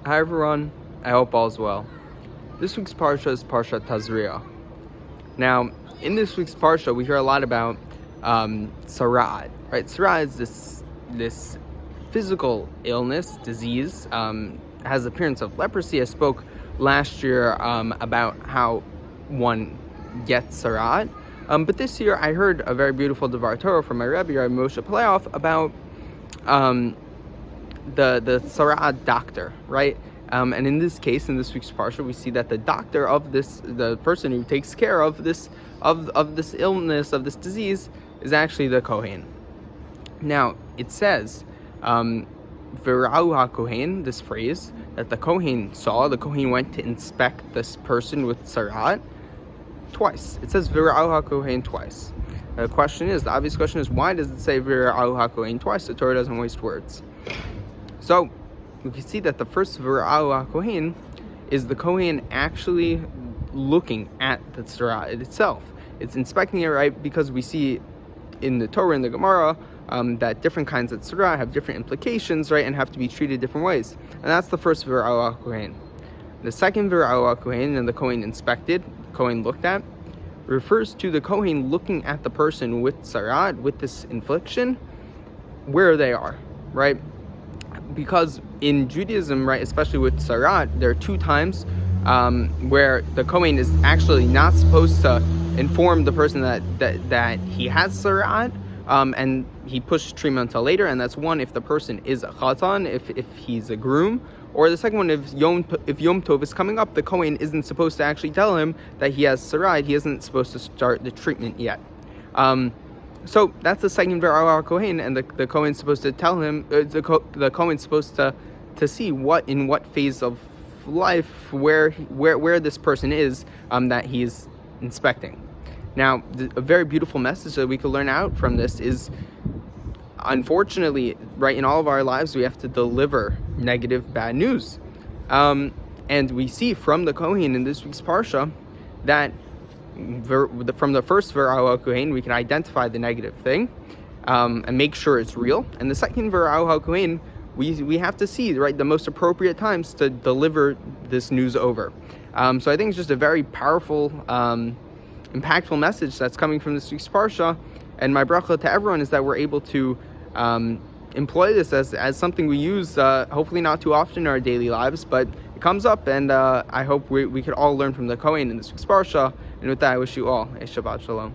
Hi everyone, I hope all is well. This week's Parsha is Parshat Tazria. Now, in this week's Parsha, we hear a lot about Sarad, right? Sarad is this physical illness, disease, has appearance of leprosy. I spoke last year about how one gets Sarad. But this year I heard a very beautiful Devar Torah from my Rebbe, Rabbi Moshe Playoff, about the Sarad doctor, right? And in this case, in this week's parsha, we see that the doctor of the person who takes care of this illness, of this disease, is actually the Kohen. Now, it says, V'ra'u HaKohen, this phrase, that the Kohen went to inspect this person with Sarad twice. It says V'ra'u HaKohen twice. The obvious question is, why does it say V'ra'u HaKohen twice? The Torah doesn't waste words. So, we can see that the first V'ra'u HaKohen is the Kohen actually looking at the tzara itself. It's inspecting it, right? Because we see in the Torah, in the Gemara, that different kinds of tzara have different implications, right? And have to be treated different ways. And that's the first V'ra'u HaKohen. The second V'ra'u HaKohen, and the Kohen inspected, Kohen looked at, refers to the Kohen looking at the person with tzara, with this infliction, where they are, right? Because in Judaism, right, especially with Sarat, there are two times where the Kohen is actually not supposed to inform the person that he has Sarat, and he pushes treatment until later. And that's one, if the person is a Chatan, if he's a groom, or the second one, if Yom Tov is coming up, the Kohen isn't supposed to actually tell him that he has Sarat. He isn't supposed to start the treatment yet. So that's the second V'ra'u HaKohen, and the Kohen's supposed to tell him. The Kohen's supposed to see in what phase of life where this person is that he's inspecting. Now, a very beautiful message that we could learn out from this is, unfortunately, right, in all of our lives we have to deliver negative, bad news, and we see from the Kohen in this week's parsha that from the first V'ra'u HaKohen, we can identify the negative thing and make sure it's real. And the second V'ra'u HaKohen, we have to see, right, the most appropriate times to deliver this news over. So I think it's just a very powerful, impactful message that's coming from this week's parsha. And my bracha to everyone is that we're able to employ this as something we use, hopefully not too often in our daily lives, but it comes up, and I hope we could all learn from the Kohen in this week's parsha. And with that, I wish you all a Shabbat Shalom.